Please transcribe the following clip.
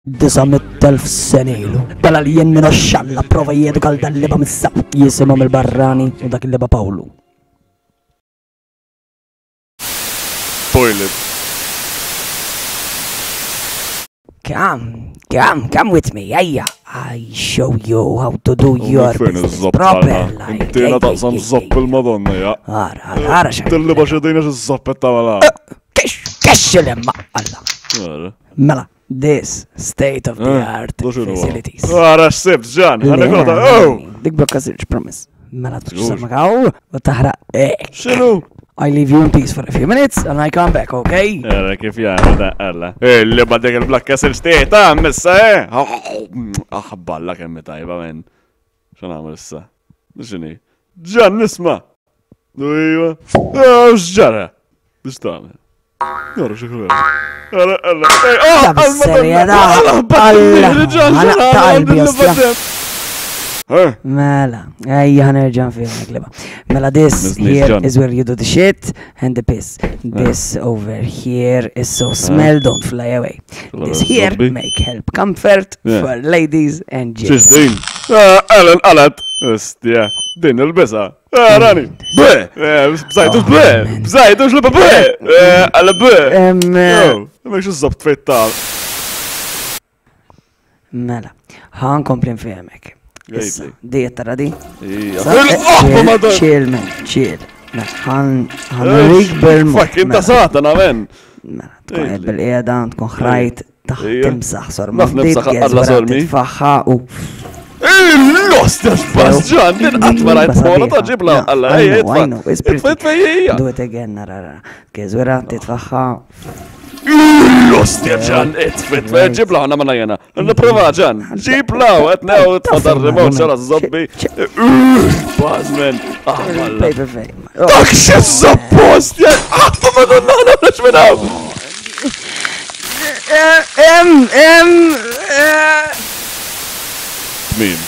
900,000 sene ilu. Bella li jen minn xalla prova jedukal dal-leba mis-sab. Jisimhom il-Barrani u dak il-leba Pawlu. Toilet. Come with me, ayya. I show you how to do your business proper. Intina taqsam zopp il-Madonna, ja. Ara xa. Tilli baxedina x-zoppet ta' mela. Kex il-emma, alla. Mela, this state of the art facilities. Ara x-sibt ġan, għanna kota, Dik blokka sirġ, promise. Mela tfux samakaw, u taħraq ek. Xinu? I leave you in peace for a few minutes and I come back, okay? Era kif jgħamil da, alla. Li baddek il-blokka sirġ tieta, missa, balla kemmi tajba, men. Xan għamil issa? Xini? Ġan nisma. Dujwa. Xġara. Biex taħmil. Għara xeħu għara. Għara, serjeda. Mela, ħanerġan filmek liba. Mela, this here is where you do the shit and the piss. This over here is so smell, don't fly away. This here make help comfort for ladies and gents. Xisdin? Għalan għalat. Ostja, din il-bisa. Rani, bwe! Bżajtu bwe! Bżajtu xliba bwe! Għalla bwe! Mek xizzabt fejt tal. Mela, ħan komplin fijemek. Issa, diet tara di? Chill, man, chill. ħan rik bil-mut. Fuck, inta satana, men. Mela, tkun bil-qiegħda, tkun ħrajt taħt timsaħ sor. Naf nimsaħ għalla sormi. Tfaħħa u. Lost, x'pass ġan, din għatmarajt mola ta' ġibla għalla, ejja, Do it again, nara. Kizwira, titfaħħa. Lost, ġan, itfit, ġibla għanna manna jena. Niprofa ġan, ġibla, għetnew, tfadar remote, xara zobbi. Bazmen, Paper fame. Dak xef zappost, jen, madonna, għana mreċ minnaw. Min?